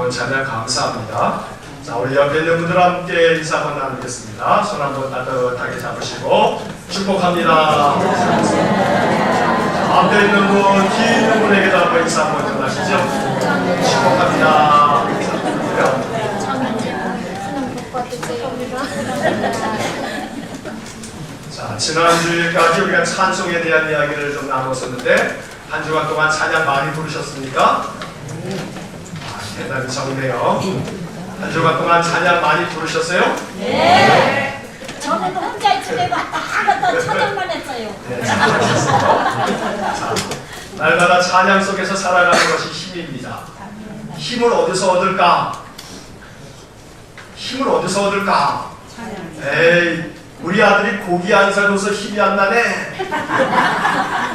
좋은 찬양 감사합니다. 자, 우리 옆에 있는 분들 함께 인사 한번 나누겠습니다. 손 한번 따뜻하게 잡으시고 축복합니다. 앞에 있는 분, 뒤에 있는 분에게도 한번 인사 한번 전하시죠. 축복합니다. 자, 지난주까지 우리가 찬송에 대한 이야기를 좀 나눴었는데 한 주간 동안 찬양 많이 부르셨습니까? 대단히 적네요. 한 주간 동안 찬양 많이 부르셨어요? 네. 저는 혼자 집에 왔다 갔다 찬양만 했어요. 네, 잘하셨어요. 자, 날마다 찬양 속에서 살아가는 것이 힘입니다. 힘을 어디서 얻을까? 힘을 어디서 얻을까? 에이, 우리 아들이 고기 안 사줘서 힘이 안 나네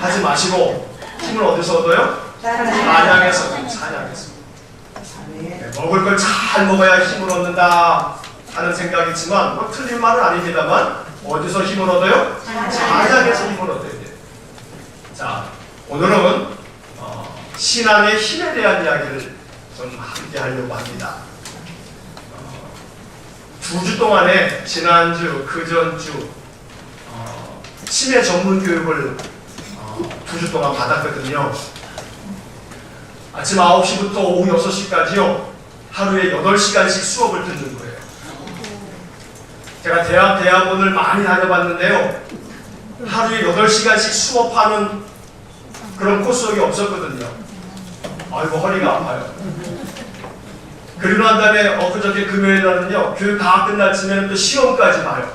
하지 마시고 힘을 어디서 얻어요? 찬양에서. 네, 먹을 걸 잘 먹어야 힘을 얻는다 하는 생각이 있지만 뭐 틀린 말은 아닙니다만 어디서 힘을 얻어요? 찬양에서 힘을 얻어야 돼요. 자, 오늘은 신앙의 힘에 대한 이야기를 좀 함께 하려고 합니다. 2주 동안에 지난주, 그 전주 치매 전문 교육을 2주 동안 받았거든요. 아침 9시부터 오후 6시까지요. 하루에 8시간씩 수업을 듣는 거예요. 제가 대학원을 많이 다녀봤는데요. 하루에 8시간씩 수업하는 그런 코스가 없었거든요. 아이고, 허리가 아파요. 그리고 난 다음에 엊그저께 금요일날은요, 교육 다 끝날 쯤에는 또 시험까지 봐요.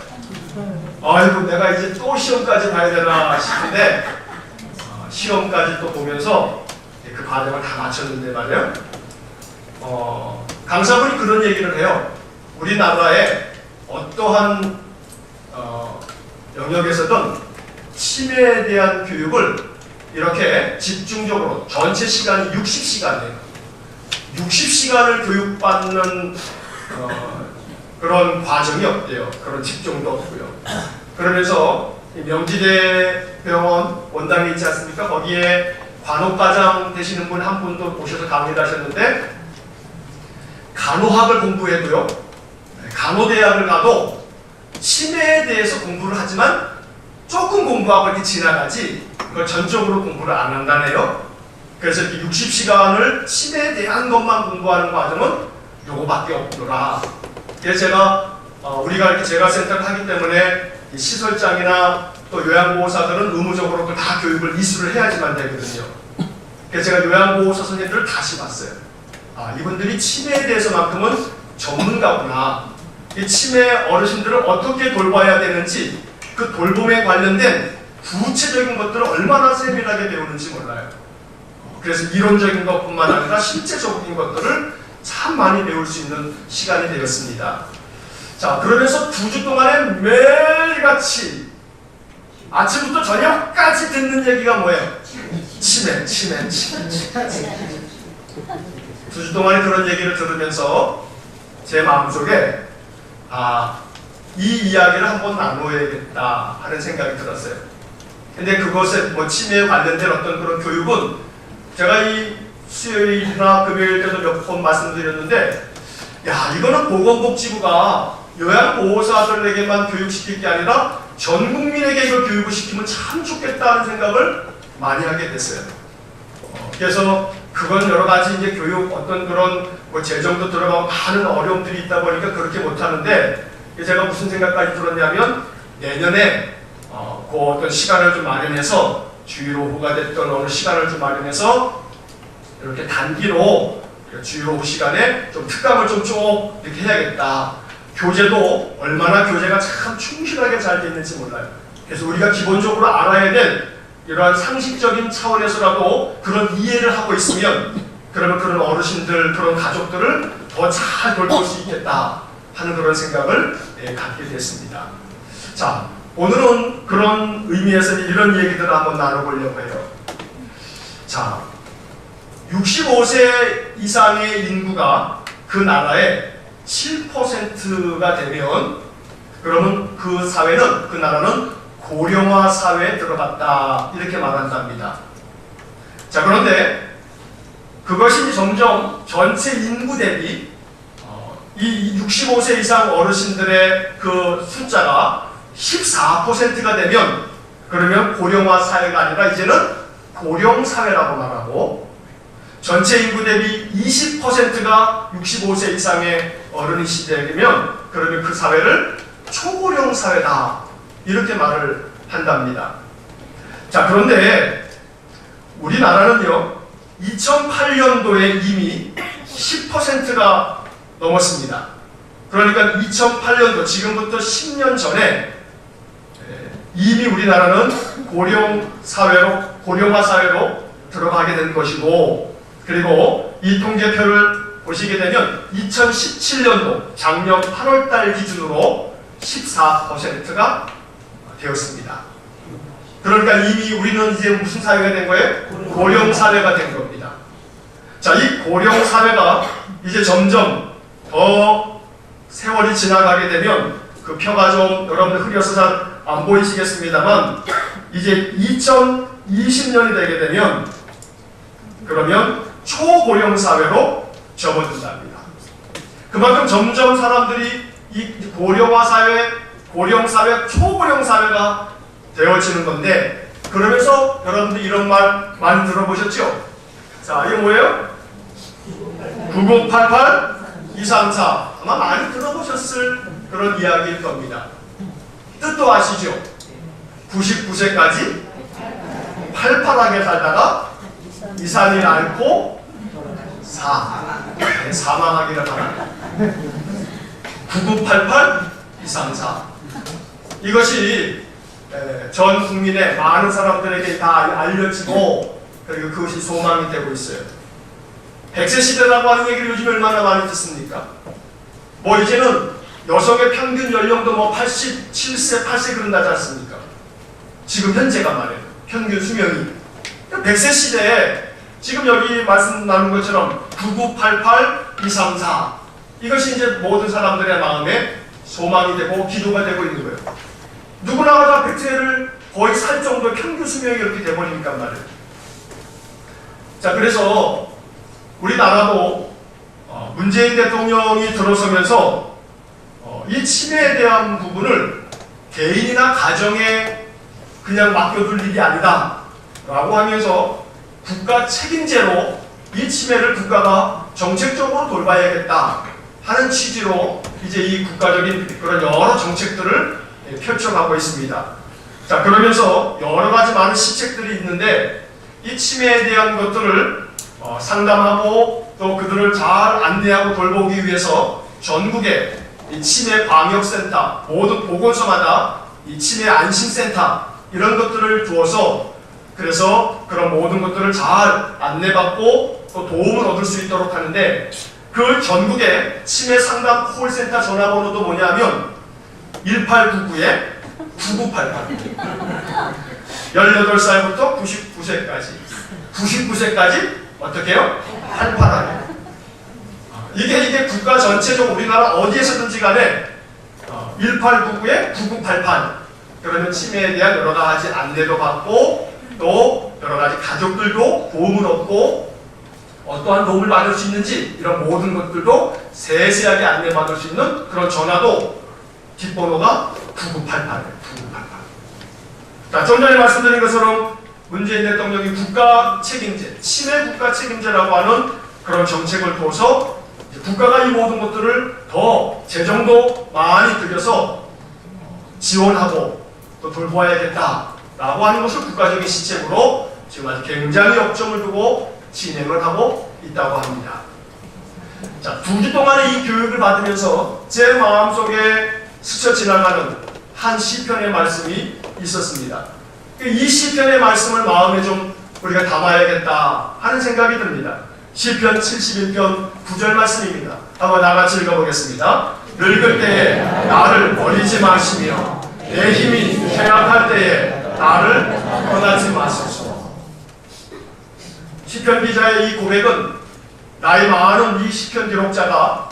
아이고, 내가 이제 또 시험까지 봐야 되나 싶은데 시험까지 또 보면서 그 과정을 다 마쳤는데 말이에요. 강사분이 그런 얘기를 해요. 우리나라에 어떠한 영역에서든 치매에 대한 교육을 이렇게 집중적으로 전체 시간이 60시간이에요. 60시간을 교육받는 그런 과정이 없대요. 그런 집중도 없고요. 그러면서 명지대 병원 원당에 있지 않습니까? 거기에 간호과장 되시는 분 한 분도 오셔서 강의를 하셨는데 간호학을 공부해도요, 간호대학을 가도 치매에 대해서 공부를 하지만 조금 공부하고 이렇게 지나가지 그걸 전적으로 공부를 안 한다네요. 그래서 이렇게 60시간을 치매에 대한 것만 공부하는 과정은 요거밖에 없더라. 그래서 제가 우리가 이렇게 재활센터를 하기 때문에 시설장이나 또 요양보호사들은 의무적으로 그 다 교육을 이수를 해야지만 되거든요. 그래서 제가 요양보호사 선생님들을 다시 봤어요. 이분들이 치매에 대해서만큼은 전문가구나. 이 치매 어르신들을 어떻게 돌봐야 되는지 그 돌봄에 관련된 구체적인 것들을 얼마나 세밀하게 배우는지 몰라요. 그래서 이론적인 것뿐만 아니라 실제적인 것들을 참 많이 배울 수 있는 시간이 되었습니다. 자, 그러면서 2주 동안에 매일같이 아침부터 저녁까지 듣는 얘기가 뭐예요? 치매. 2주 동안에 그런 얘기를 들으면서 제 마음속에 이 이야기를 한번 나눠야겠다 하는 생각이 들었어요. 근데 그것에 뭐 치매에 관련된 어떤 그런 교육은 제가 이 수요일이나 금요일 때도 몇 번 말씀드렸는데, 야, 이거는 보건복지부가 요양보호사들에게만 교육시킬 게 아니라 전 국민에게 이걸 교육을 시키면 참 좋겠다는 생각을 많이 하게 됐어요. 그래서 그건 여러 가지 이제 교육 어떤 그런 뭐 재정도 들어가고 많은 어려움들이 있다 보니까 그렇게 못하는데, 제가 무슨 생각까지 들었냐면 내년에 그 어떤 시간을 좀 마련해서 주일오후가 됐던 어느 시간을 좀 마련해서 이렇게 단기로 주일오후 시간에 좀 특강을 좀 쭉 이렇게 해야겠다. 교재도 얼마나 교재가 참 충실하게 잘 돼 있는지 몰라요. 그래서 우리가 기본적으로 알아야 될 이러한 상식적인 차원에서라도 그런 이해를 하고 있으면 그러면 그런 어르신들, 그런 가족들을 더 잘 돌볼 수 있겠다 하는 그런 생각을 갖게 됐습니다. 자, 오늘은 그런 의미에서 이런 얘기들을 한번 나눠보려고 해요. 자, 65세 이상의 인구가 그 나라의 7%가 되면 그러면 그 사회는, 그 나라는 고령화 사회에 들어갔다 이렇게 말한답니다. 자, 그런데 그것이 점점 전체 인구 대비 이 65세 이상 어르신들의 그 숫자가 14%가 되면, 그러면 고령화 사회가 아니라 이제는 고령 사회라고 말하고, 전체 인구 대비 20%가 65세 이상의 어른이 시대이면 그러면 그 사회를 초고령 사회다, 이렇게 말을 한답니다. 자, 그런데 우리나라는요 2008년도에 이미 10%가 넘었습니다. 그러니까 2008년도, 지금부터 10년 전에 이미 우리나라는 고령화 사회로 들어가게 된 것이고, 그리고 이 통계표를 보시게 되면 2017년도 작년 8월달 기준으로 14%가 되었습니다. 그러니까 이미 우리는 이제 무슨 사회가 된 거예요? 고령 사회가 된 겁니다. 자, 이 고령 사회가 이제 점점 더 세월이 지나가게 되면, 그 표가 좀 여러분들 흐려서 잘 안 보이시겠습니다만, 이제 2020년이 되게 되면 그러면 초고령 사회로 접어든답니다. 그만큼 점점 사람들이 이 고령화 사회, 고령 사회, 초고령 사회가 되어지는 건데, 그러면서 여러분들 이런 말 많이 들어보셨죠? 자, 이게 뭐예요? 9988-234, 아마 많이 들어보셨을 그런 이야기일 겁니다. 뜻도 아시죠? 99세까지 팔팔하게 살다가 이산이 않고 사망하기를 하나. 9988-234, 이것이 전 국민의 많은 사람들에게 다 알려지고, 그리고 그것이 소망이 되고 있어요. 100세 시대라고 하는 얘기를 요즘 얼마나 많이 듣습니까? 뭐 이제는 여성의 평균 연령도 뭐 87세, 8세 그런다지 않습니까? 지금 현재가 말이에요. 평균 수명이. 100세 시대에 지금 여기 말씀 나눈 것처럼 9988-234, 이것이 이제 모든 사람들의 마음에 소망이 되고 기도가 되고 있는 거예요. 누구나 다 100세를 거의 살 정도의 평균 수명이 이렇게 돼버리니까 말이에요. 자, 그래서 우리나라도 문재인 대통령이 들어서면서 이 치매에 대한 부분을 개인이나 가정에 그냥 맡겨둘 일이 아니다 라고 하면서 국가 책임제로 이 치매를 국가가 정책적으로 돌봐야겠다 하는 취지로 이제 이 국가적인 그런 여러 정책들을 펼쳐가고 있습니다. 자, 그러면서 여러 가지 많은 시책들이 있는데, 이 치매에 대한 것들을 상담하고 또 그들을 잘 안내하고 돌보기 위해서 전국에 이 치매 방역센터, 모든 보건소마다 이 치매 안심센터, 이런 것들을 두어서, 그래서 그런 모든 것들을 잘 안내받고 또 도움을 얻을 수 있도록 하는데, 그 전국의 치매 상담 콜센터 전화번호도 뭐냐면 1899-9988. 18살부터 99세까지. 99세까지 어떻게 해요? 팔팔하게. 이게 국가 전체적으로 우리나라 어디에서든지 간에 1899-9988, 그러면 치매에 대한 여러 가지 안내도 받고 또 여러 가지 가족들도 도움을 얻고 어떠한 도움을 받을 수 있는지, 이런 모든 것들도 세세하게 안내받을 수 있는 그런 전화도 뒷번호가 9988이에요. 9988. 자, 좀 전에 말씀드린 것처럼 문재인 대통령이 국가 책임제, 치매 국가 책임제라고 하는 그런 정책을 둬서 국가가 이 모든 것들을 더 재정도 많이 들여서 지원하고 또 돌보아야겠다라고 하는 것을 국가적인 시책으로 지금 아주 굉장히 역점을 두고 진행을 하고 있다고 합니다. 자, 2주 동안의 이 교육을 받으면서 제 마음속에 스쳐 지나가는 한 시편의 말씀이 있었습니다. 이 시편의 말씀을 마음에 좀 우리가 담아야겠다 하는 생각이 듭니다. 시편 71편 9절 말씀입니다. 한번 나같이 읽어보겠습니다. 늙을 때에 나를 버리지 마시며 내 힘이쇠약할 때에 나를 떠나지 마소서. 시편 기자의 이 고백은 나이 많은 이 시편 기록자가,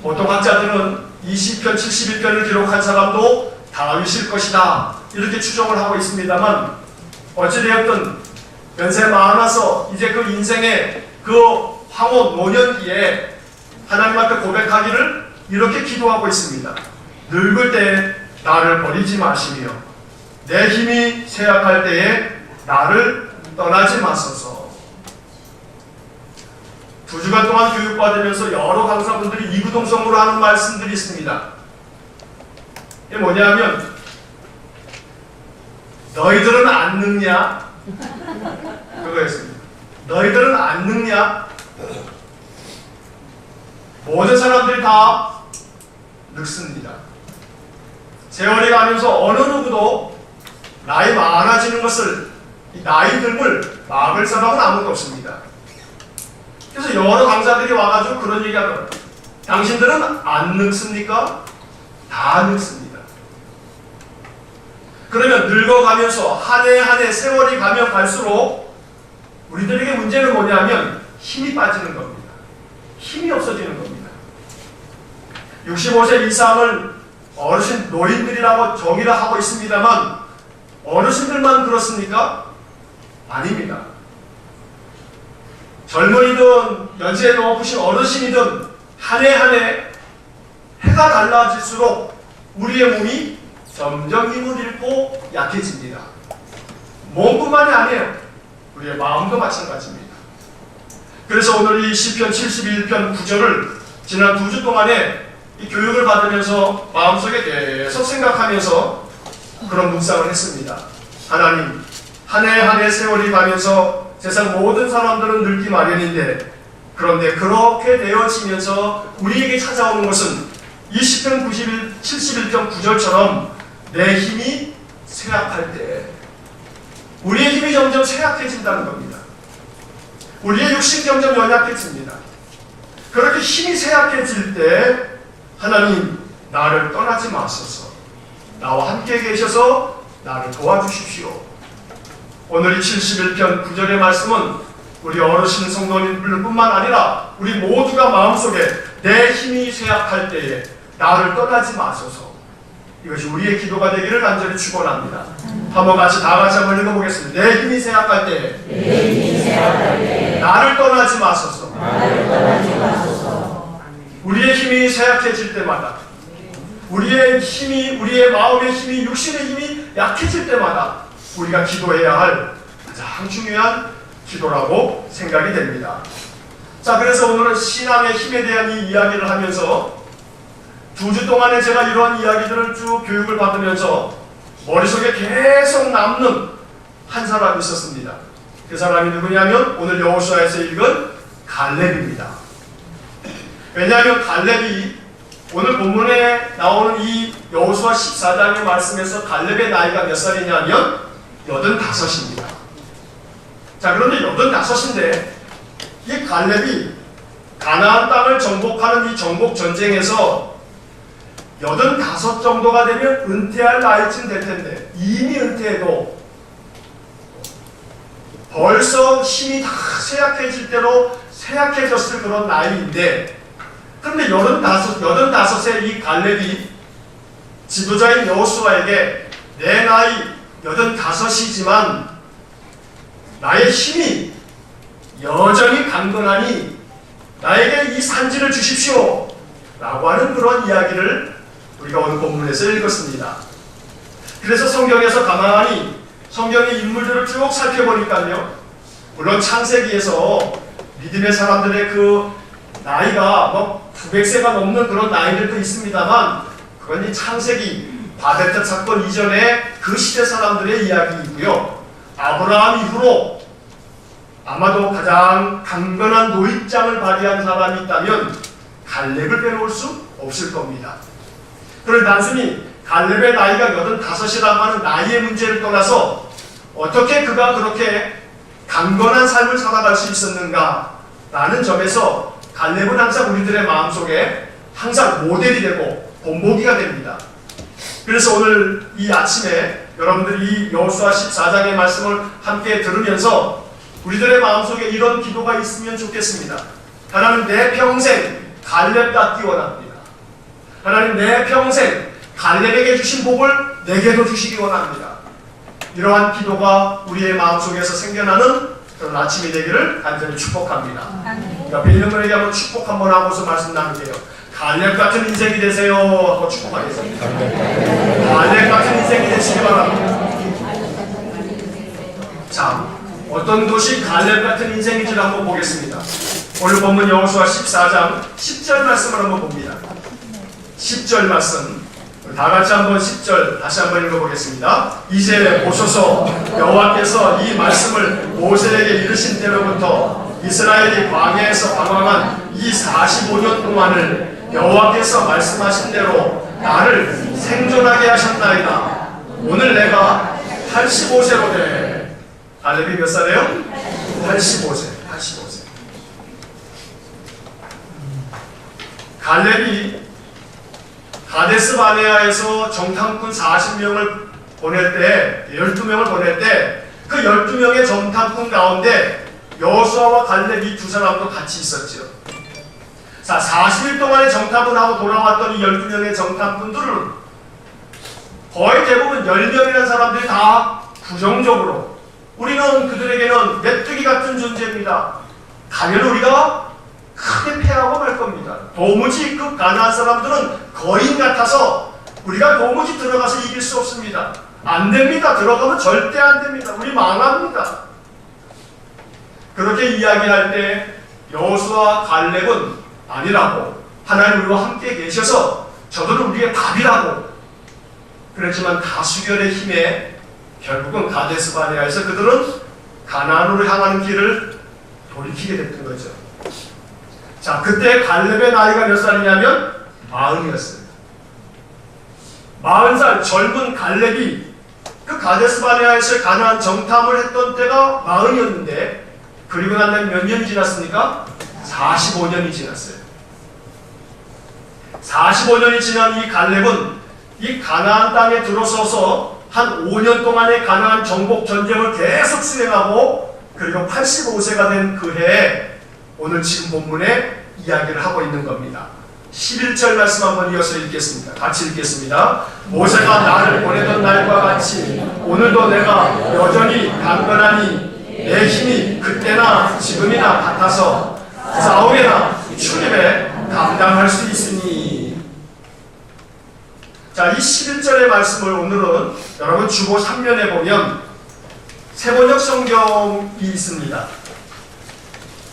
보통 학자들은 이 시편 71편을 기록한 사람도 다윗일 것이다 이렇게 추정을 하고 있습니다만, 어찌되었든 연세 많아서 이제 그 인생의 그 황혼 노년기에 하나님 앞에 고백하기를 이렇게 기도하고 있습니다. 늙을 때 나를 버리지 마시며 내 힘이 쇠약할 때에 나를 떠나지 마소서. 2주간 동안 교육받으면서 여러 강사분들이 이구동성으로 하는 말씀들이 있습니다. 이게 뭐냐면 너희들은 안 늙냐? 그거였습니다. 너희들은 안 늙냐? 모든 사람들이 다 늙습니다. 세월이 가면서 어느 누구도 나이 많아지는 것을, 이 나이 듦을 막을 사람은 아무도 없습니다. 그래서 여러 강사들이 와가지고 그런 얘기하더라고요. 당신들은 안 늙습니까? 다 늙습니다. 그러면 늙어가면서 한 해 한 해 세월이 가면 갈수록 우리들에게 문제는 뭐냐면 힘이 빠지는 겁니다. 힘이 없어지는 겁니다. 65세 이상을 어르신 노인들이라고 정의를 하고 있습니다만 어르신들만 그렇습니까? 아닙니다. 젊은이든 연세 높으신 어르신이든 한 해 한 해 해가 달라질수록 우리의 몸이 점점 힘을 잃고 약해집니다. 몸뿐만이 아니에요. 우리의 마음도 마찬가지입니다. 그래서 오늘 이 시편 71편 9절을 지난 2주 동안에 이 교육을 받으면서 마음속에 계속 생각하면서 그런 묵상을 했습니다. 하나님, 한 해 한 해 세월이 가면서 세상 모든 사람들은 늙기 마련인데 그런데 그렇게 되어지면서 우리에게 찾아오는 것은 이 시편 71편 9절처럼 내 힘이 쇠약할 때 우리의 힘이 점점 쇠약해진다는 겁니다. 우리의 육신이 점점 연약해집니다. 그렇게 힘이 쇠약해질 때 하나님 나를 떠나지 마소서. 나와 함께 계셔서 나를 도와주십시오. 오늘 이 71편 9절의 말씀은 우리 어르신 성도님들뿐만 아니라 우리 모두가 마음속에 내 힘이 쇠약할 때에 나를 떠나지 마소서. 이것이 우리의 기도가 되기를 간절히 축원합니다. 한번 다 같이 한번 읽어보겠습니다. 내 힘이 쇠약할 때에 나를 떠나지 마소서. 우리의 힘이 쇠약해질 때마다 우리의 힘이, 우리의 마음의 힘이, 육신의 힘이 약해질 때마다 우리가 기도해야 할 가장 중요한 기도라고 생각이 됩니다. 자, 그래서 오늘은 신앙의 힘에 대한 이 이야기를 하면서 2주 동안에 제가 이러한 이야기들을 쭉 교육을 받으면서 머릿속에 계속 남는 한 사람이 있었습니다. 그 사람이 누구냐면 오늘 여호수아에서 읽은 갈렙입니다. 왜냐하면 갈렙이 오늘 본문에 나오는 이 여호수아 14장의 말씀에서 갈렙의 나이가 몇 살이냐면 85입니다. 자, 그런데 85인데 이 갈렙이 가나안 땅을 정복하는 이 정복 전쟁에서 85 정도가 되면 은퇴할 나이쯤 될 텐데 이미 은퇴해도 벌써 힘이 다 쇠약해질 대로 쇠약해졌을 그런 나이인데 그런데 85세 이 갈렙이 지도자인 여호수아에게 내 나이 85이지만 나의 힘이 여전히 강건하니 나에게 이 산지를 주십시오 라고 하는 그런 이야기를 우리가 오늘 본문에서 읽었습니다. 그래서 성경에서 가만히 성경의 인물들을 쭉 살펴보니까요, 물론 창세기에서 믿음의 사람들의 그 나이가 뭐 900세가 넘는 그런 나이들도 있습니다만 그건 이 창세기 바벨탑 사건 이전에 그 시대 사람들의 이야기이고요. 아브라함 이후로 아마도 가장 강건한 노익장을 발휘한 사람이 있다면 갈렙을 빼놓을 수 없을 겁니다. 그런데 단순히 갈렙의 나이가 85이라고 하는 나이의 문제를 떠나서 어떻게 그가 그렇게 강건한 삶을 살아갈 수 있었는가 라는 점에서 갈렙은 항상 우리들의 마음속에 항상 모델이 되고 본보기가 됩니다. 그래서 오늘 이 아침에 여러분들이 이 여호수아 14장의 말씀을 함께 들으면서 우리들의 마음속에 이런 기도가 있으면 좋겠습니다. 하나님, 내 평생 갈렙 닿기 원합니다. 하나님, 내 평생 갈렙에게 주신 복을 내게도 주시기 원합니다. 이러한 기도가 우리의 마음속에서 생겨나는 그런 아침이 되기를 간절히 축복합니다. 옆에 있는 분에게 한번 축복 한번 하고서 말씀 나눌게요. 갈렙 같은 인생이 되세요 하고 축복하겠습니다. 갈렙 같은 인생이 되시기 바랍니다. 자, 어떤 것이 갈렙 같은 인생인지를 한번 보겠습니다. 오늘 본문 여호수아 14장 10절 말씀을 한번 봅니다. 10절 말씀 다 같이 한번 10절 다시 한번 읽어보겠습니다. 이제 보소서 여호와께서 이 말씀을 모세에게 이르신 때로부터 이스라엘이 광야에서 방황한 이 45년 동안을 여호와께서 말씀하신 대로 나를 생존하게 하셨나이다. 오늘 내가 85세로 돼. 갈렙이 몇 살이에요? 85세. 갈렙이 가데스 바네아에서 정탐꾼 40명을 보낼 때, 12명을 보낼 때, 그 12명의 정탐꾼 가운데 여호수아와 갈렙 이 두 사람도 같이 있었죠. 자, 40일 동안의 정탐을 하고 돌아왔던 이 12명의 정탐꾼들은 거의 대부분 10명이라는 사람들이 다 부정적으로 우리는 그들에게는 메뚜기 같은 존재입니다. 당연히 우리가 크게 패하고 말 겁니다. 도무지 그 가나안 사람들은 거인 같아서 우리가 도무지 들어가서 이길 수 없습니다. 안 됩니다. 들어가면 절대 안 됩니다. 우리 망합니다. 그렇게 이야기할 때 여호수아 갈렙은 아니라고, 하나님 우리와 함께 계셔서 저들은 우리의 답이라고 그랬지만 다수결의 힘에 결국은 가데스 바네아에서 그들은 가나안으로 향하는 길을 돌이키게 됐던 거죠. 자, 그때 갈렙의 나이가 몇 살이냐면 40이었어요. 40살 젊은 갈렙이 그 가데스 바네아에서 가나안 정탐을 했던 때가 40이었는데 그리고 난 다음에 몇 년이 지났습니까? 45년이 지났어요. 45년이 지난 이 갈렙은 이 가나안 땅에 들어서서 한 5년 동안의 가나안 정복 전쟁을 계속 수행하고 그리고 85세가 된 그 해에 오늘 지금 본문에 이야기를 하고 있는 겁니다. 11절 말씀 한번 이어서 읽겠습니다. 같이 읽겠습니다. 모세가 나를 보내던 날과 같이 오늘도 내가 여전히 강건하니 내 힘이 그때나 지금이나 같아서 싸움이나 출입에 감당할 수 있으니. 자, 이 11절의 말씀을 오늘은 여러분 주보 3면에 보면 세번역 성경이 있습니다.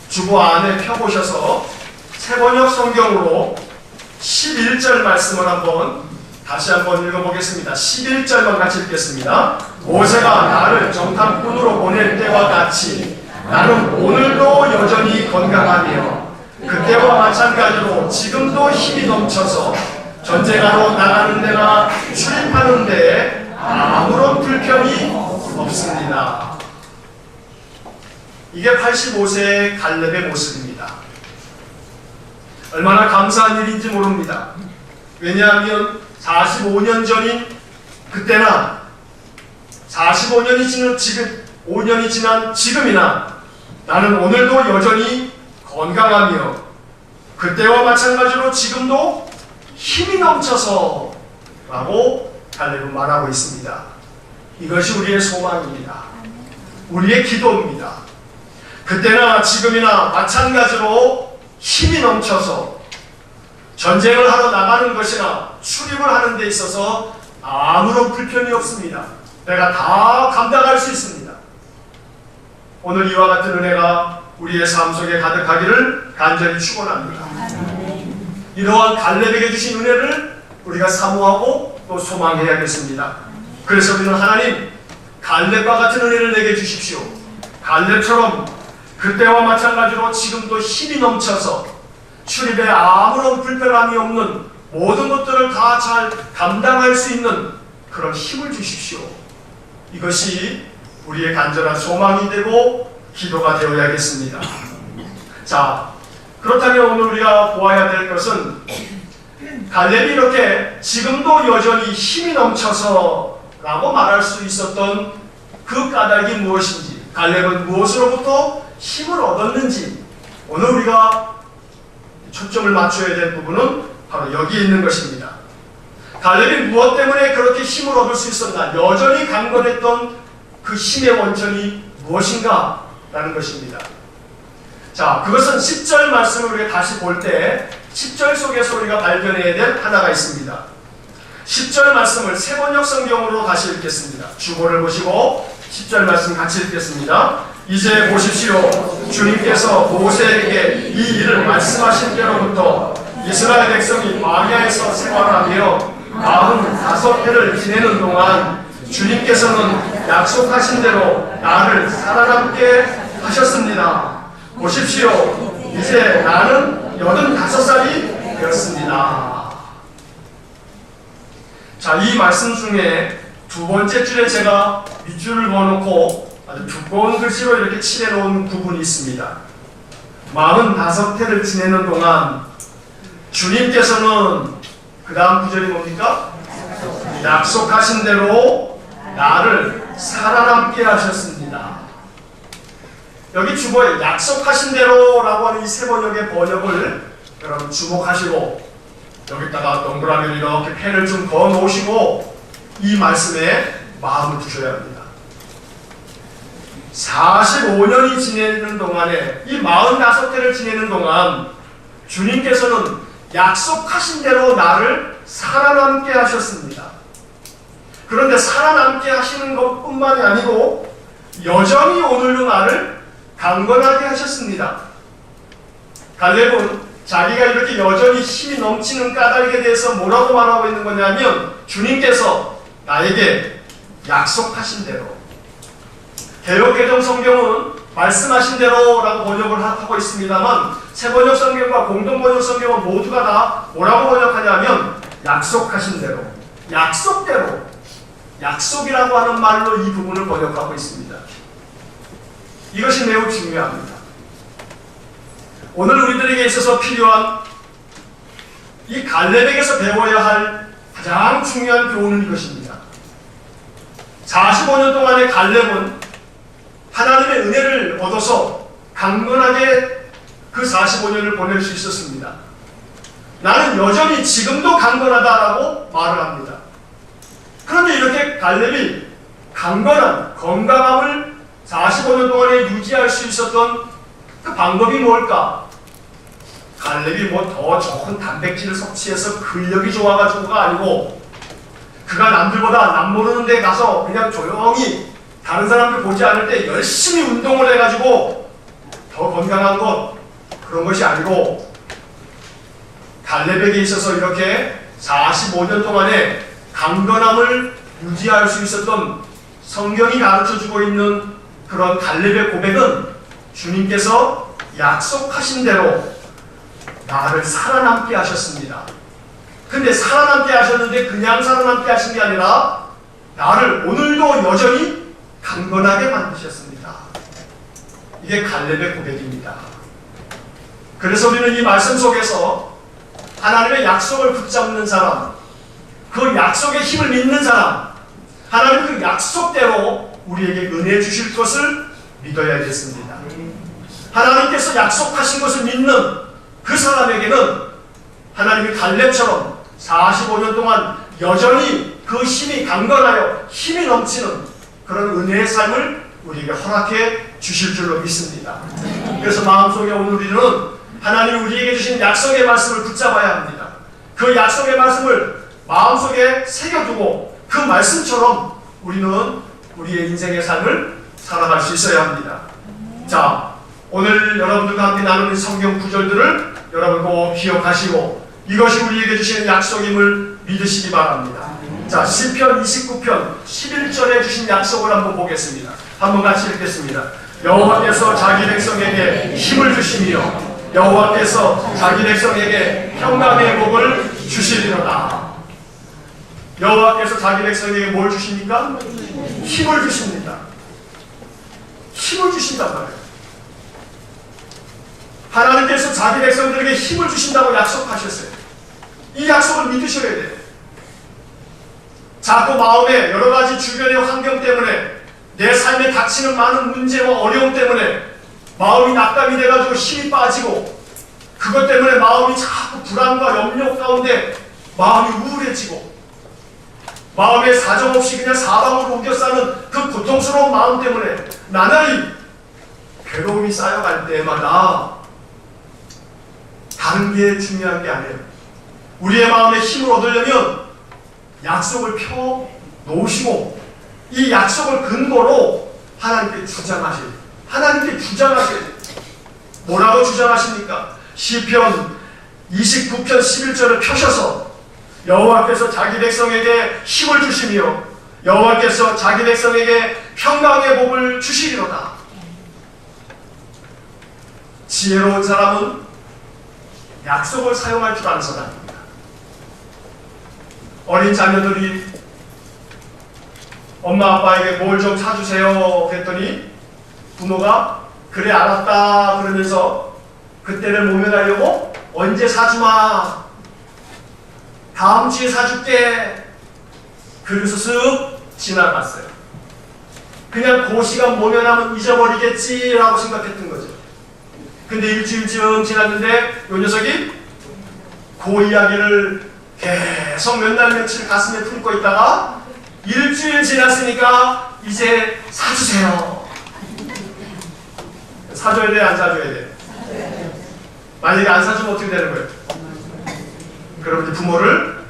주보 안에 펴보셔서 세번역 성경으로 11절 말씀을 다시 한번 읽어보겠습니다. 11절만 같이 읽겠습니다. 모세가 나를 정탐꾼으로 보낼 때와 같이 나는 오늘도 여전히 건강하며 그때와 마찬가지로 지금도 힘이 넘쳐서 전쟁하러 나가는 데나 출입하는 데에 아무런 불편이 없습니다. 이게 85세의 갈렙의 모습입니다. 얼마나 감사한 일인지 모릅니다. 왜냐하면 45년 전인 그때나 5년이 지난 지금이나 나는 오늘도 여전히 건강하며 그때와 마찬가지로 지금도 힘이 넘쳐서 라고 갈렙은 말하고 있습니다. 이것이 우리의 소망입니다. 우리의 기도입니다. 그때나 지금이나 마찬가지로 힘이 넘쳐서 전쟁을 하러 나가는 것이나 출입을 하는 데 있어서 아무런 불편이 없습니다. 내가 다 감당할 수 있습니다. 오늘 이와 같은 은혜가 우리의 삶 속에 가득하기를 간절히 축원합니다. 이러한 갈렙에게 주신 은혜를 우리가 사모하고 또 소망해야겠습니다. 그래서 우리는 하나님 갈렙과 같은 은혜를 내게 주십시오. 갈렙처럼 그때와 마찬가지로 지금도 힘이 넘쳐서 출입에 아무런 불편함이 없는 모든 것들을 다 잘 감당할 수 있는 그런 힘을 주십시오. 이것이 우리의 간절한 소망이 되고 기도가 되어야겠습니다. 자, 그렇다면 오늘 우리가 보아야 될 것은 갈렙이 이렇게 지금도 여전히 힘이 넘쳐서 라고 말할 수 있었던 그 까닭이 무엇인지, 갈렙은 무엇으로부터 힘을 얻었는지, 오늘 우리가 초점을 맞춰야 될 부분은 바로 여기에 있는 것입니다. 갈렙이 무엇 때문에 그렇게 힘을 얻을 수 있었나? 여전히 강건했던 그 힘의 원천이 무엇인가? 라는 것입니다. 자, 그것은 10절 말씀을 우리가 다시 볼 때 10절 속에서 우리가 발견해야 될 하나가 있습니다. 10절 말씀을 세번역 성경으로 다시 읽겠습니다. 주보를 보시고 10절 말씀 같이 읽겠습니다. 이제 보십시오. 주님께서 모세에게 이 일을 말씀하신 때로부터 이스라엘 백성이 광야에서 생활하며 45해를 지내는 동안 주님께서는 약속하신 대로 나를 살아남게 하셨습니다. 보십시오. 이제 나는 85살이 되었습니다. 자, 이 말씀 중에 두 번째 줄에 제가 밑줄을 그어놓고 아주 두꺼운 글씨로 이렇게 칠해놓은 부분이 있습니다. 45해를 지내는 동안 주님께서는 그 다음 구절이 뭡니까? 약속하신 대로 나를 살아남게 하셨습니다. 여기 주보에 약속하신 대로라고 하는 이 세 번역의 번역을 여러분 주목하시고 여기다가 동그라미를 이렇게 펜을 좀 그어 놓으시고 이 말씀에 마음을 두셔야 합니다. 45년이 지내는 동안에 이 45해를 지내는 동안 주님께서는 약속하신 대로 나를 살아남게 하셨습니다. 그런데 살아남게 하시는 것뿐만이 아니고 여전히 오늘도 나를 강건하게 하셨습니다. 갈렙은 자기가 이렇게 여전히 힘이 넘치는 까닭에 대해서 뭐라고 말하고 있는 거냐면 주님께서 나에게 약속하신 대로, 개역개정 성경은 말씀하신 대로라고 번역을 하고 있습니다만 세번역 성경과 공동번역 성경은 모두가 다 뭐라고 번역하냐면 약속하신 대로, 약속대로, 약속이라고 하는 말로 이 부분을 번역하고 있습니다. 이것이 매우 중요합니다. 오늘 우리들에게 있어서 필요한 이 갈렙에게서 배워야 할 가장 중요한 교훈은 이것입니다. 45년 동안의 갈렙은 하나님의 은혜를 얻어서 강건하게 그 45년을 보낼 수 있었습니다. 나는 여전히 지금도 강건하다라고 말을 합니다. 그런데 이렇게 갈렙이 강건한 건강함을 45년 동안에 유지할 수 있었던 그 방법이 뭘까? 갈렙이 뭐 더 좋은 단백질을 섭취해서 근력이 좋아가지고가 아니고 그가 남들보다 남 모르는 데 가서 그냥 조용히 다른 사람들 보지 않을 때 열심히 운동을 해가지고 더 건강한 것 그런 것이 아니고 갈렙에게 있어서 이렇게 45년 동안에 강건함을 유지할 수 있었던 성경이 가르쳐주고 있는 그런 갈렙의 고백은 주님께서 약속하신 대로 나를 살아남게 하셨습니다. 근데 살아남게 하셨는데 그냥 살아남게 하신 게 아니라 나를 오늘도 여전히 강건하게 만드셨습니다. 이게 갈렙의 고백입니다. 그래서 우리는 이 말씀 속에서 하나님의 약속을 붙잡는 사람, 그 약속의 힘을 믿는 사람, 하나님 그 약속대로 우리에게 은혜 주실 것을 믿어야겠습니다. 하나님께서 약속하신 것을 믿는 그 사람에게는 하나님이 갈렙처럼 45년 동안 여전히 그 힘이 강건하여 힘이 넘치는 그런 은혜의 삶을 우리에게 허락해 주실 줄로 믿습니다. 그래서 마음속에 오늘 우리는 하나님이 우리에게 주신 약속의 말씀을 붙잡아야 합니다. 그 약속의 말씀을 마음속에 새겨두고 그 말씀처럼 우리는 우리의 인생의 삶을 살아갈 수 있어야 합니다. 자, 오늘 여러분들과 함께 나누는 성경 구절들을 여러분 꼭 기억하시고 이것이 우리에게 주시는 약속임을 믿으시기 바랍니다. 자, 시편 29편 11절에 주신 약속을 한번 보겠습니다. 한번 같이 읽겠습니다. 여호와께서 자기 백성에게 힘을 주시며 여호와께서 자기 백성에게 평강의 복을 주시리로다. 여호와께서 자기 백성에게 뭘 주십니까? 힘을 주십니다. 힘을 주신단 말이에요. 하나님께서 자기 백성들에게 힘을 주신다고 약속하셨어요. 이 약속을 믿으셔야 돼요. 자꾸 마음에 여러 가지 주변의 환경 때문에 내 삶에 닥치는 많은 문제와 어려움 때문에 마음이 낙담이 돼가지고 힘이 빠지고 그것 때문에 마음이 자꾸 불안과 염려 가운데 마음이 우울해지고 마음에 사정없이 그냥 사방으로 우겨 싸는 그 고통스러운 마음 때문에 나날이 괴로움이 쌓여갈 때마다 다른 게 중요한 게 아니에요. 우리의 마음에 힘을 얻으려면 약속을 펴 놓으시고 이 약속을 근거로 하나님께 주장하실, 뭐라고 주장하십니까? 시편 29편 11절을 펴셔서 여호와께서 자기 백성에게 힘을 주시며 여호와께서 자기 백성에게 평강의 복을 주시리로다. 지혜로운 사람은 약속을 사용할 줄 아는 사람입니다. 어린 자녀들이 엄마 아빠에게 뭘 좀 사주세요 그랬더니 부모가 그래 알았다 그러면서 그때를 모면하려고 언제 사주마, 다음 주에 사줄게, 그래서 쓱 지나갔어요. 그냥 그 시간 모면하면 잊어버리겠지라고 생각했던 거죠. 근데 일주일쯤 지났는데 요 녀석이 그 이야기를 계속 몇 날 며칠 가슴에 품고 있다가 일주일 지났으니까 이제 사주세요. 사줘야 돼, 안 사줘야 돼? 만약에 안 사주면 어떻게 되는 거예요? 그럼 이제 부모를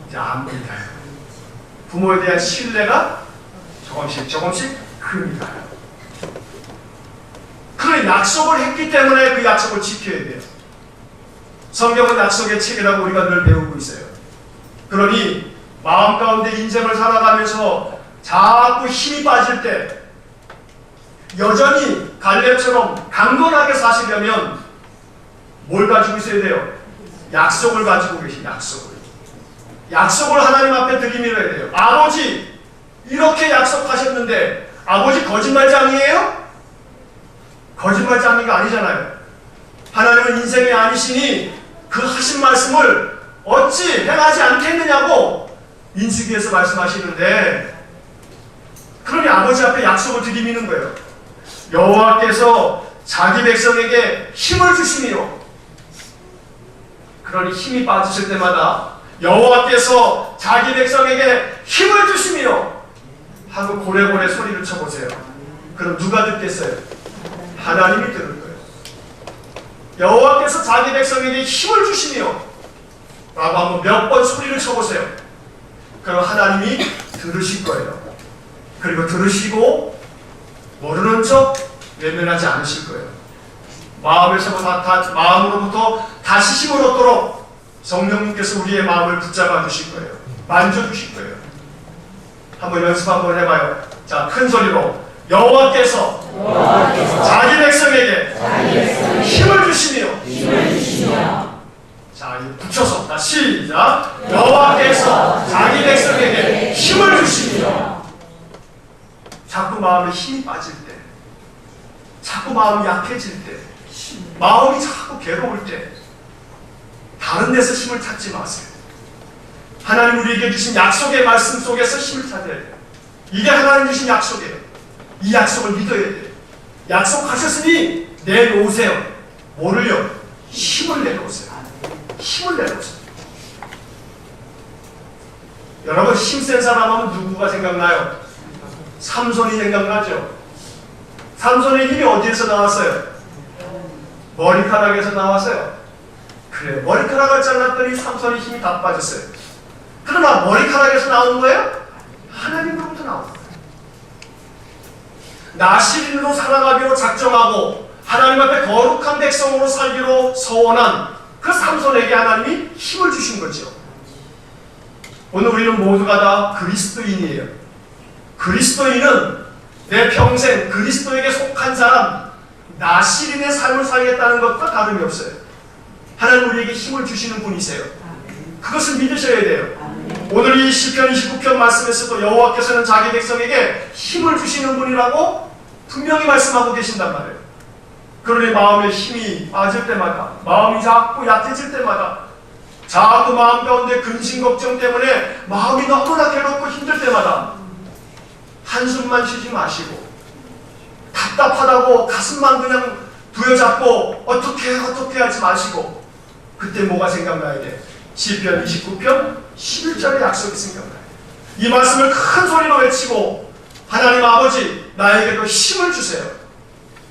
이제 안 믿어요. 부모에 대한 신뢰가 조금씩 큽니다. 그런 약속을 했기 때문에 그 약속을 지켜야 돼요. 성경은 약속의 책이라고 우리가 늘 배우고 있어요. 그러니 마음 가운데 인생을 살아가면서 자꾸 힘이 빠질 때 여전히 갈렙처럼 강건하게 사시려면 뭘 가지고 있어야 돼요? 약속을 가지고 계신 약속을 하나님 앞에 들이밀어야 돼요. 아버지 이렇게 약속하셨는데 아버지 거짓말장이에요? 거짓말장이가 아니잖아요. 하나님은 인생이 아니시니 그 하신 말씀을 어찌 행하지 않겠느냐고 민수기에서 말씀하시는데, 그러니 아버지 앞에 약속을 들이미는 거예요. 여호와께서 자기 백성에게 힘을 주시며, 그러니 힘이 빠지실 때마다 여호와께서 자기 백성에게 힘을 주시며 하고 고래고래 소리를 쳐보세요. 그럼 누가 듣겠어요? 하나님이 들을 거예요. 여호와께서 자기 백성에게 힘을 주시며 라고 한번 몇 번 소리를 쳐보세요. 그럼 하나님이 들으실 거예요. 그리고 들으시고 모르는 척 외면하지 않으실 거예요. 마음으로부터 다시 힘을 얻도록 성령님께서 우리의 마음을 붙잡아 주실 거예요. 만져주실 거예요. 한번 연습 한번 해봐요. 자, 큰 소리로 여호와께서 자기 백성에게 힘을 주시며, 자, 붙여서 다 시작. 여호와께서 자기 백성에게 힘을 주시며. 자꾸 마음에 힘이 빠질 때, 자꾸 마음이 약해질 때, 마음이 자꾸 괴로울 때 다른 데서 힘을 찾지 마세요. 하나님 우리에게 주신 약속의 말씀 속에서 힘을 찾아야 돼요. 이게 하나님 주신 약속이에요. 이 약속을 믿어야 돼요. 약속하셨으니 내놓으세요. 뭐를요? 힘을 내놓으세요. 힘을 내놓으세요. 여러분, 힘센 사람 하면 누구가 생각나요? 삼손이 생각나죠? 삼손의 힘이 어디에서 나왔어요? 머리카락에서 나왔어요. 그래, 머리카락을 잘랐더니 삼손의 힘이 다 빠졌어요. 그러나 머리카락에서 나온 거예요? 하나님으로부터 나온 거예요. 나시린으로 살아가기로 작정하고 하나님 앞에 거룩한 백성으로 살기로 서원한 그 삼손에게 하나님이 힘을 주신 거죠. 오늘 우리는 모두가 다 그리스도인이에요. 그리스도인은 내 평생 그리스도에게 속한 사람, 나시린의 삶을 살겠다는 것과 다름이 없어요. 하나님 우리에게 힘을 주시는 분이세요. 그것을 믿으셔야 돼요. 오늘 이 시편 29편 말씀에서도 여호와께서는 자기 백성에게 힘을 주시는 분이라고 분명히 말씀하고 계신단 말이에요. 그러니 마음에 힘이 빠질 때마다, 마음이 자꾸 약해질 때마다, 자꾸 마음 가운데 근심 걱정 때문에 마음이 너무나 괴롭고 힘들 때마다 한숨만 쉬지 마시고, 답답하다고 가슴만 그냥 부여잡고 어떻게 하지 마시고, 그때 뭐가 생각나야 돼? 시편 29편 11절의 약속이 생각나요. 이 말씀을 큰 소리로 외치고, 하나님 아버지 나에게도 힘을 주세요.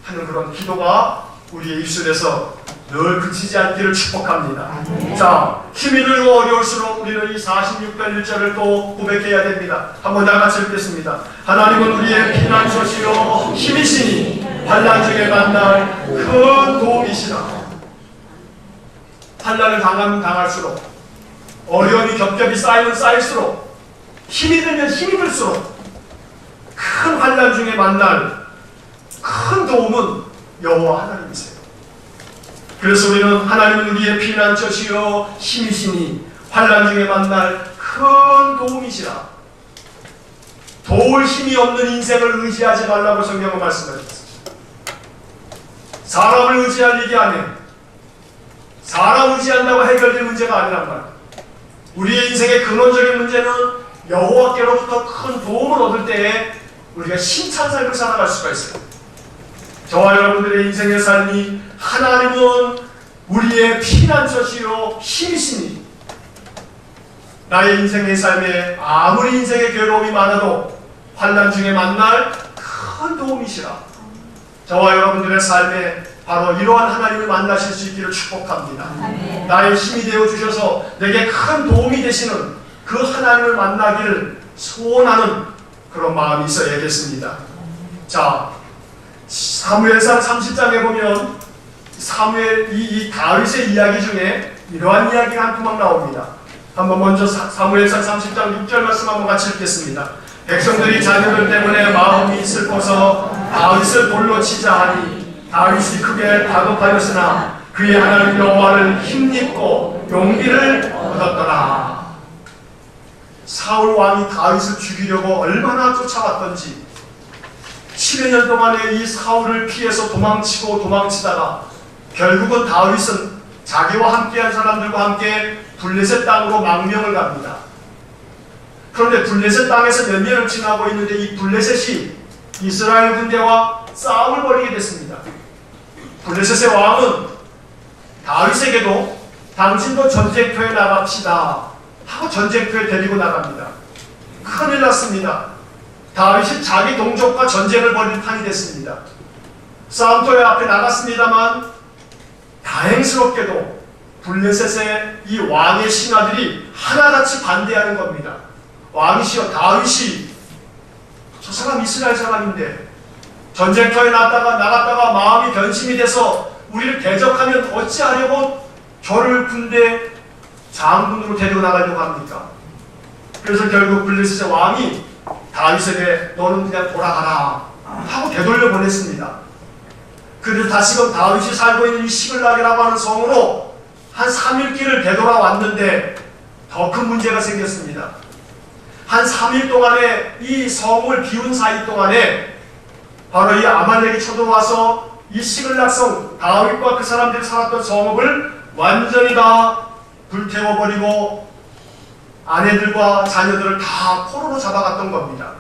하는 그런 기도가 우리의 입술에서 늘 그치지 않기를 축복합니다. 자, 힘이 들고 어려울수록 우리는 이 46편 1절을 또 고백해야 됩니다. 한번 다 같이 읽겠습니다. 하나님은 우리의 피난처시요 힘이시니 환난 중에 만날 큰 도움이시라. 환난을 당하면 당할수록, 어려움이 겹겹이 쌓이면 쌓일수록, 힘이 들면 힘이 들수록 큰 환난 중에 만날 큰 도움은 여호와 하나님이세요. 그래서 우리는 하나님은 우리의 피난처시요 힘이시니 환난 중에 만날 큰 도움이시라. 도울 힘이 없는 인생을 의지하지 말라고 성경은 말씀하셨습니다. 사람을 의지할 일이 아니에요. 사람 의지한다고 해결될 문제가 아니란 말이에요. 우리의 인생의 근원적인 문제는 여호와께로부터 큰 도움을 얻을 때에 우리가 힘찬 삶을 살아갈 수가 있어요. 저와 여러분들의 인생의 삶이 하나님은 우리의 피난처시요 힘이시니 나의 인생의 삶에 아무리 인생의 괴로움이 많아도 환난 중에 만날 큰 도움이시라. 저와 여러분들의 삶에 바로 이러한 하나님을 만나실 수 있기를 축복합니다. 나의 힘이 되어주셔서 내게 큰 도움이 되시는 그 하나님을 만나기를 소원하는 그런 마음이 있어야겠습니다. 자, 사무엘상 30장에 보면 사무엘 이 다윗의 이야기 중에 이러한 이야기가 한 토막 나옵니다. 한번 먼저 사무엘상 30장 6절 말씀 한번 같이 읽겠습니다. 백성들이 자녀들 때문에 마음이 슬퍼서 다윗을 돌로 치자 하니 다윗이 크게 다급하였으나 그의 하나님 여호와를 힘입고 용기를 얻었더라. 사울 왕이 다윗을 죽이려고 얼마나 쫓아왔던지 7여 년 동안에 이 사울을 피해서 도망치다가 결국은 다윗은 자기와 함께한 사람들과 함께 블레셋 땅으로 망명을 갑니다. 그런데 블레셋 땅에서 몇 년을 지나고 있는데 이 블레셋이 이스라엘 군대와 싸움을 벌이게 됐습니다. 블레셋의 왕은 다윗에게도 당신도 전쟁터에 나갑시다 하고 전쟁터에 데리고 나갑니다. 큰일 났습니다. 다윗이 자기 동족과 전쟁을 벌일 판이 됐습니다. 싸움터에 앞에 나갔습니다만 다행스럽게도 블레셋의 이 왕의 신하들이 하나같이 반대하는 겁니다. 왕이시여, 다윗이 저 사람 이스라엘 사람인데 전쟁터에 나갔다가 마음이 변심이 돼서 우리를 대적하면 어찌하려고 저를 군대 장군으로 데리고 나가려고 합니까? 그래서 결국 블레셋의 왕이 다윗에게 너는 그냥 돌아가라 하고 되돌려 보냈습니다. 그래서 다시금 다윗이 살고 있는 이 시글락이라고 하는 성으로 한 3일 길을 되돌아왔는데 더 큰 문제가 생겼습니다. 한 3일 동안에 이 성을 비운 사이 동안에 바로 이 아말렉이 쳐들어와서 이 시글락성 다윗과 그 사람들이 살았던 성읍을 완전히 다 불태워버리고 아내들과 자녀들을 다 포로로 잡아갔던 겁니다.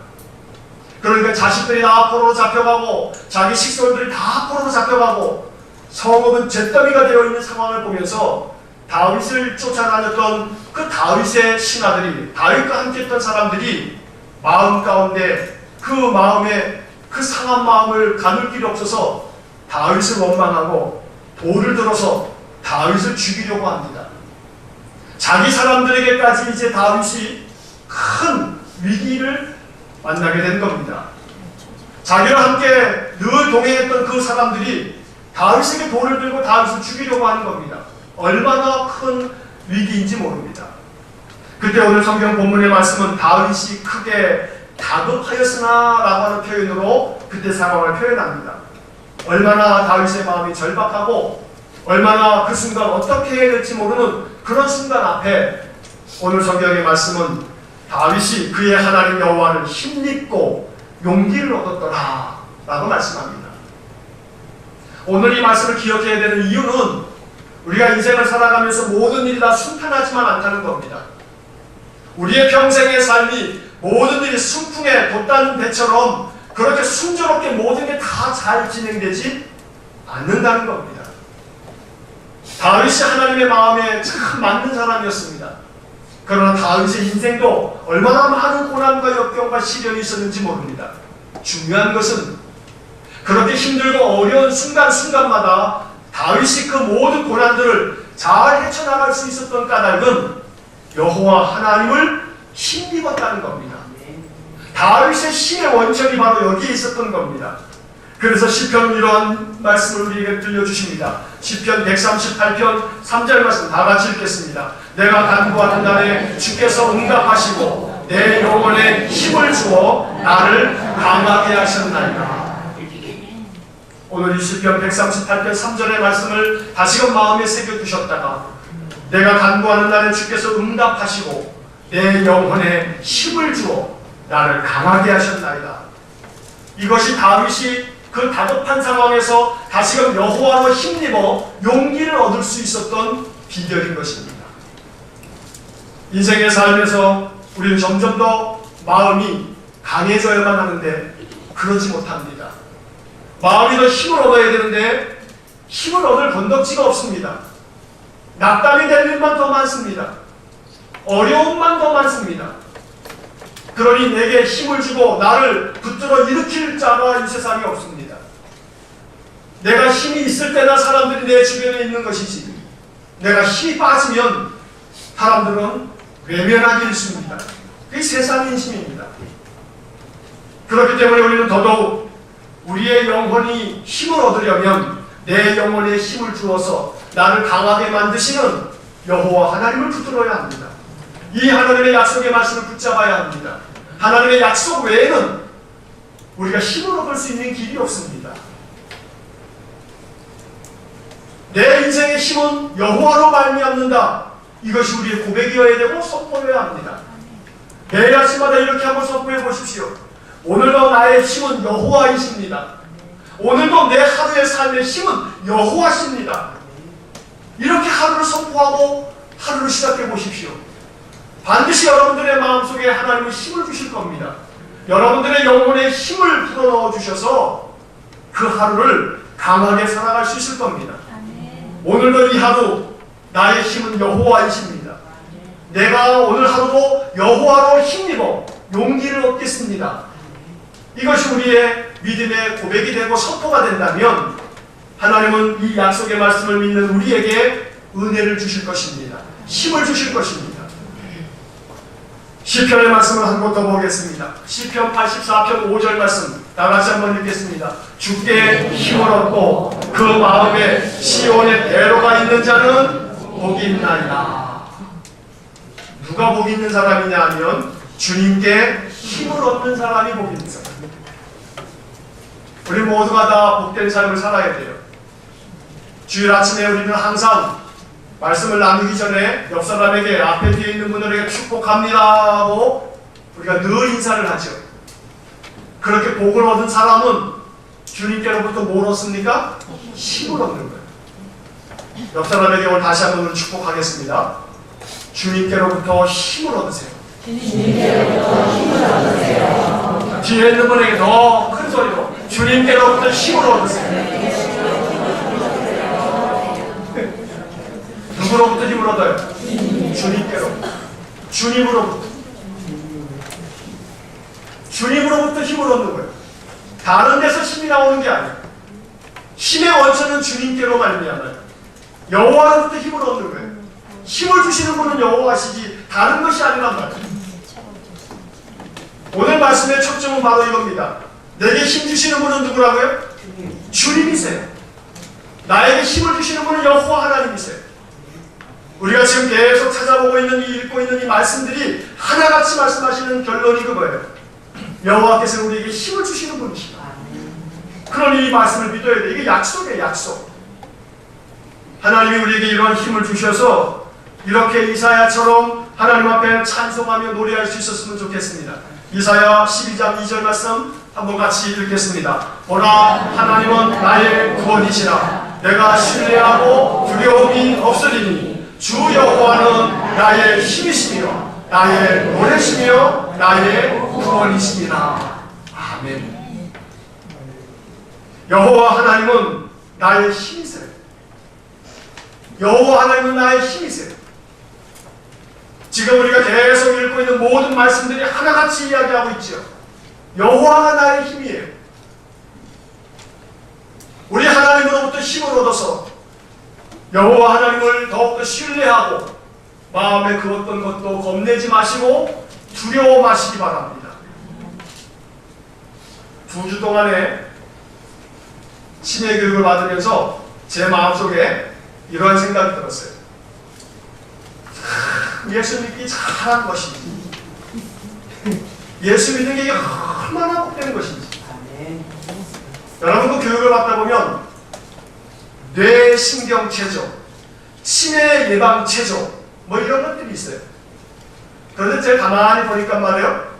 그러니까 자식들이 다 포로로 잡혀가고 자기 식솔들이 다 포로로 잡혀가고 성읍은 잿더미가 되어 있는 상황을 보면서 다윗을 쫓아다녔던 그 다윗의 신하들이 다윗과 함께했던 사람들이 마음 가운데 그 마음에 그 상한 마음을 가눌 길이 없어서 다윗을 원망하고 돌을 들어서 다윗을 죽이려고 합니다. 자기 사람들에게까지 이제 다윗이 큰 위기를 만나게 된 겁니다. 자기와 함께 늘 동행했던 그 사람들이 다윗에게 돌을 들고 다윗을 죽이려고 하는 겁니다. 얼마나 큰 위기인지 모릅니다. 그때 오늘 성경 본문의 말씀은 다윗이 크게 다급하였으나 라고 하는 표현으로 그때 상황을 표현합니다. 얼마나 다윗의 마음이 절박하고 얼마나 그 순간 어떻게 해야 될지 모르는 그런 순간 앞에 오늘 성경의 말씀은 다윗이 그의 하나님 여호와를 힘입고 용기를 얻었더라 라고 말씀합니다. 오늘 이 말씀을 기억해야 되는 이유는 우리가 인생을 살아가면서 모든 일이 다 순탄하지만 않다는 겁니다. 우리의 평생의 삶이 모든 일이 순풍에 돋다는 배처럼 그렇게 순조롭게 모든 게 다 잘 진행되지 않는다는 겁니다. 다윗이 하나님의 마음에 참 맞는 사람이었습니다. 그러나 다윗의 인생도 얼마나 많은 고난과 역경과 시련이 있었는지 모릅니다. 중요한 것은 그렇게 힘들고 어려운 순간순간마다 다윗이 그 모든 고난들을 잘 헤쳐나갈 수 있었던 까닭은 여호와 하나님을 힘입었다는 겁니다. 다윗의 힘의 원천이 바로 여기에 있었던 겁니다. 그래서 시편 이러한 말씀을 우리에게 들려주십니다. 시편 138편 3절 말씀 다 같이 읽겠습니다. 내가 간구하는 날에 주께서 응답하시고 내 영혼에 힘을 주어 나를 강하게 하셨나이다. 오늘 이 시편 138편 3절의 말씀을 다시금 마음에 새겨두셨다가 내가 간구하는 날에 주께서 응답하시고 내 영혼에 힘을 주어 나를 강하게 하셨나이다. 이것이 다윗이 그 다급한 상황에서 다시금 여호와로 힘입어 용기를 얻을 수 있었던 비결인 것입니다. 인생의 삶에서 우리는 점점 더 마음이 강해져야만 하는데 그러지 못합니다. 마음이 더 힘을 얻어야 되는데 힘을 얻을 건덕지가 없습니다. 낙담이 될 일만 더 많습니다. 어려움만 더 많습니다. 그러니 내게 힘을 주고 나를 붙들어 일으킬 자가 이 세상에 없습니다. 내가 힘이 있을 때나 사람들이 내 주변에 있는 것이지 내가 힘이 빠지면 사람들은 외면하기 일쑤입니다. 그게 세상의 인심입니다. 그렇기 때문에 우리는 더더욱 우리의 영혼이 힘을 얻으려면 내 영혼에 힘을 주어서 나를 강하게 만드시는 여호와 하나님을 붙들어야 합니다. 이 하나님의 약속의 말씀을 붙잡아야 합니다. 하나님의 약속 외에는 우리가 힘을 얻을 수 있는 길이 없습니다. 내 인생의 힘은 여호와로 말미암는다. 이것이 우리의 고백이어야 되고 선포해야 합니다. 매일 아침마다 이렇게 한번 선포해 보십시오. 오늘도 나의 힘은 여호와이십니다. 오늘도 내 하루의 삶의 힘은 여호와십니다. 이렇게 하루를 선포하고 하루를 시작해 보십시오. 반드시 여러분들의 마음속에 하나님은 힘을 주실 겁니다. 여러분들의 영혼에 힘을 불어넣어 주셔서 그 하루를 강하게 살아갈 수 있을 겁니다. 오늘도 이 하루 나의 힘은 여호와이십니다. 내가 오늘 하루도 여호와로 힘입어 용기를 얻겠습니다. 이것이 우리의 믿음의 고백이 되고 선포가 된다면 하나님은 이 약속의 말씀을 믿는 우리에게 은혜를 주실 것입니다. 힘을 주실 것입니다. 시편의 말씀을 한 곳 더 보겠습니다. 시편 84편 5절 말씀 다 같이 한번 읽겠습니다. 주께 힘을 얻고 그 마음에 시온의 대로가 있는 자는 복이 있나이다. 누가 복이 있는 사람이냐 하면 주님께 힘을 얻는 사람이 복이 있는 사람입니다. 우리 모두가 다 복된 삶을 살아야 돼요. 주일 아침에 우리는 항상 말씀을 나누기 전에 옆 사람에게 앞에 뒤에 있는 분들에게 축복합니다 하고 우리가 늘 인사를 하죠. 그렇게 복을 얻은 사람은 주님께로부터 뭘 얻습니까? 힘을 얻는 거예요. 옆 사람에게 오늘 다시 한번 축복하겠습니다. 주님께로부터 힘을 얻으세요. 주님께로부터 힘을 얻으세요. 뒤에 있는 분에게 더 큰 소리로 주님께로부터 힘을 얻으세요. 누구로부터 힘을 얻어요? 주님께로부터. 주님으로부터 힘을 얻는 거예요. 다른 데서 힘이 나오는 게 아니에요. 힘의 원천은 주님께로 말미암아요. 여호와로부터 힘을 얻는 거예요. 힘을 주시는 분은 여호와시지 다른 것이 아니란 말이에요. 오늘 말씀의 초점은 바로 이겁니다. 내게 힘 주시는 분은 누구라고요? 주님이세요. 나에게 힘을 주시는 분은 여호와 하나님이세요. 우리가 지금 계속 찾아보고 있는 읽고 있는 이 말씀들이 하나같이 말씀하시는 결론이 그거예요. 여호와께서 우리에게 힘을 주시는 분이시다. 그러니 이 말씀을 믿어야 돼. 이게 약속이에요, 약속. 하나님이 우리에게 이러한 힘을 주셔서 이렇게 이사야처럼 하나님 앞에 찬송하며 노래할 수 있었으면 좋겠습니다. 이사야 12장 2절 말씀 한번 같이 읽겠습니다. 보라, 하나님은 나의 구원이시라. 내가 신뢰하고 두려움이 없으리니 주 여호와는 나의 힘이시며 나의 노래시며 나의 구원이시니라. 아멘. 여호와 하나님은 나의 힘이세요. 여호와 하나님은 나의 힘이세요. 지금 우리가 계속 읽고 있는 모든 말씀들이 하나같이 이야기하고 있죠. 여호와가 나의 힘이에요. 힘을 얻어서 여호와 하나님을 더욱더 신뢰하고 마음에 그 어떤 것도 겁내지 마시고 두려워 마시기 바랍니다. 2주 동안에 신의 교육을 받으면서 제 마음속에 이러한 생각이 들었어요. 예수 믿기 잘한 것인지, 예수 믿는 게 이게 얼마나 복되는 것인지. 여러분도 교육을 받다 보면 뇌신경체조, 치매 예방체조 뭐 이런 것들이 있어요. 그런데 제가 가만히 보니까 말이에요,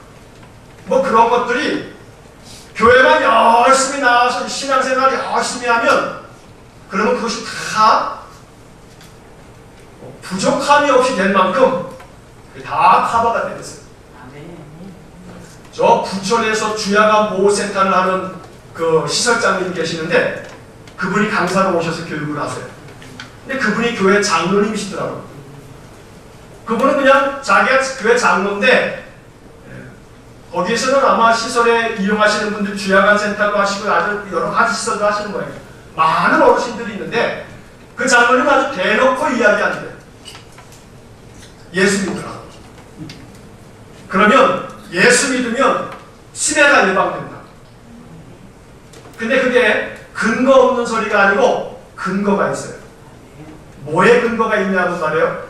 뭐 그런 것들이 교회만 열심히 나와서 신앙생활 열심히 하면 그러면 그것이 다 부족함이 없이 될 만큼 다 커버가 되겠어요. 저 부천에서 주야간 보호센터를 하는 그 시설장님 계시는데 그분이 강사로 오셔서 교육을 하세요. 근데 그분이 교회 장로님이시더라고요. 그분은 그냥 자기가 교회 장로인데 거기에서는 아마 시설에 이용하시는 분들 주야간 센터도 하시고 아주 여러 가지 시설도 하시는 거예요. 많은 어르신들이 있는데 그 장로님은 아주 대놓고 이야기하는데 예수 믿으라. 그러면 예수 믿으면 치매가 예방된다. 근데 그게 근거 없는 소리가 아니고 근거가 있어요. 뭐에 근거가 있냐고 말해요.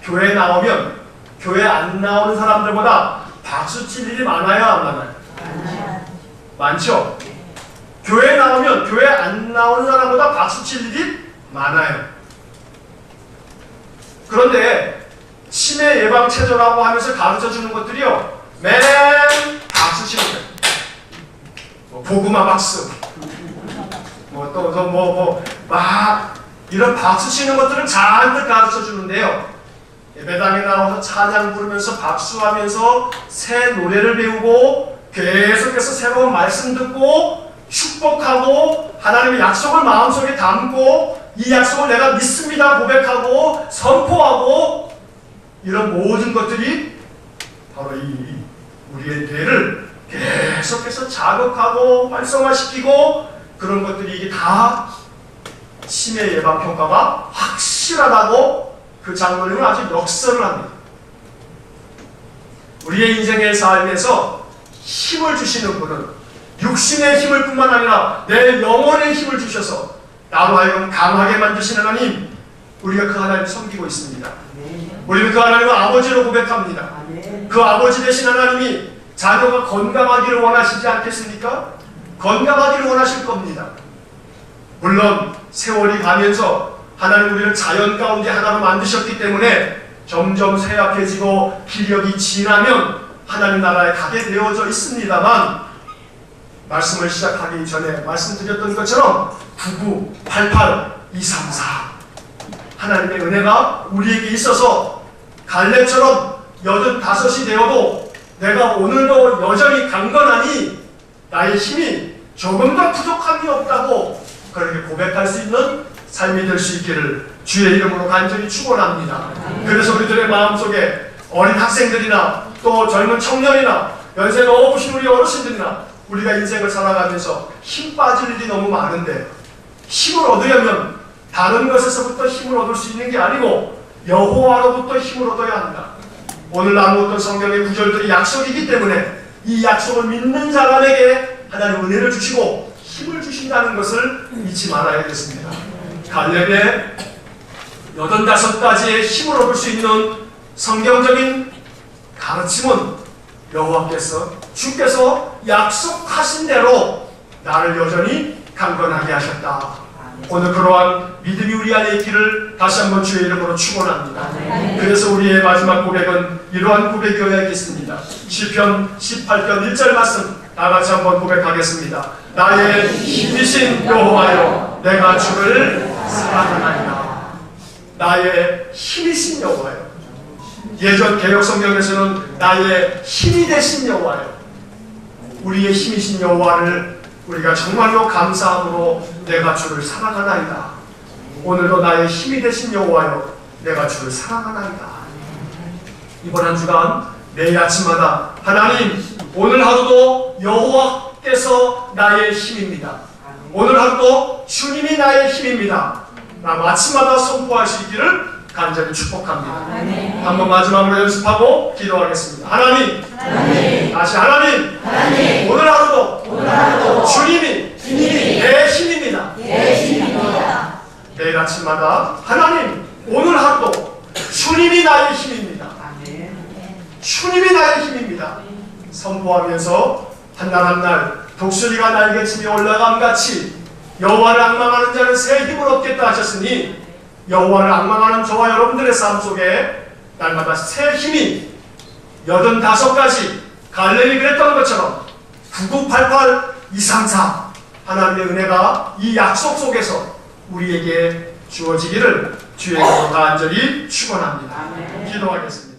교회 나오면 교회 안 나오는 사람들보다 박수 칠 일이 많아요, 안 많아요? 많죠? 교회 나오면 교회 안 나오는 사람보다 박수 칠 일이 많아요. 그런데 치매 예방 체조라고 하면서 가르쳐 주는 것들이요, 맨 박수 치는 거예요. 뭐 고구마 박수, 막 이런 박수 치는 것들을 잔뜩 가르쳐 주는데요. 예배당에 나와서 찬양 부르면서 박수하면서 새 노래를 배우고 계속해서 새로운 말씀 듣고 축복하고 하나님의 약속을 마음속에 담고 이 약속을 내가 믿습니다 고백하고 선포하고 이런 모든 것들이 바로 이 우리의 뇌를 계속해서 자극하고 활성화시키고 그런 것들이 이게 다 치매 예방 효과가 확실하다고 그 장로님은 아주 역설을 합니다. 우리의 인생의 삶에서 힘을 주시는 분은 육신의 힘을 뿐만 아니라 내 영혼의 힘을 주셔서 나로 하여금 강하게 만드시는 하나님, 우리가 그 하나님을 섬기고 있습니다. 우리는 그 하나님을 아버지로 고백합니다. 그 아버지 되신 하나님이 자녀가 건강하기를 원하시지 않겠습니까? 건강하기를 원하실 겁니다. 물론 세월이 가면서 하나님 우리를 자연 가운데 하나로 만드셨기 때문에 점점 쇠약해지고 기력이 지나면 하나님 나라에 가게 되어져 있습니다만 말씀을 시작하기 전에 말씀드렸던 것처럼 99, 88, 234 하나님의 은혜가 우리에게 있어서 갈렙처럼 85이 되어도 내가 오늘도 여전히 강건하니 나의 힘이 조금 더 부족함이 없다고 그렇게 고백할 수 있는 삶이 될 수 있기를 주의 이름으로 간절히 축원합니다. 그래서 우리들의 마음속에 어린 학생들이나 또 젊은 청년이나 연세 높으신 우리 어르신들이나 우리가 인생을 살아가면서 힘 빠질 일이 너무 많은데 힘을 얻으려면 다른 것에서부터 힘을 얻을 수 있는 게 아니고 여호와로부터 힘을 얻어야 한다. 오늘 나누었던 성경의 구절들이 약속이기 때문에 이 약속을 믿는 자간에게 하나님 은혜를 주시고 힘을 주신다는 것을 잊지 말아야겠습니다. 갈렙의 85가지의 힘을 얻을 수 있는 성경적인 가르침은 여호와께서 주께서 약속하신 대로 나를 여전히 강건하게 하셨다. 오늘 그러한 믿음이 우리 안에 있기를 다시 한번 주의 이름으로 축원합니다. 그래서 우리의 마지막 고백은 이러한 고백이어야겠습니다. 시편 18편 1절 말씀 다 같이 한번 고백하겠습니다. 나의 힘이신 여호와여 내가 주를 사랑하나이다. 나의 힘이신 여호와여. 예전 개역 성경에서는 나의 힘이 되신 여호와여. 우리의 힘이신 여호와를 우리가 정말로 감사함으로 내가 주를 사랑하나이다. 오늘도 나의 힘이 되신 여호와여 내가 주를 사랑하나이다. 이번 한 주간 매일 아침마다 하나님 오늘 하루도 여호와께서 나의 힘입니다. 오늘 하루도 주님이 나의 힘입니다 라고 아침마다 선포할 수 있기를 간절히 축복합니다. 한번 마지막으로 연습하고 기도하겠습니다. 하나님, 다시 하나님, 오늘 하루도 주님이 내 힘입니다. 매일 아침마다 하나님, 오늘 하루도 주님이 나의 힘입니다. 주님이 나의 힘입니다. 선포하면서 한날 한날 독수리가 날개치며 올라감같이 여호와를 앙망하는 자는 새 힘을 얻겠다 하셨으니 여호와를 앙망하는 저와 여러분들의 삶 속에 날마다 새 힘이 85가지 갈렙이 그랬던 것처럼 9988 234 하나님의 은혜가 이 약속 속에서 우리에게 주어지기를 주의 이름으로 간절히 축원합니다. 기도하겠습니다.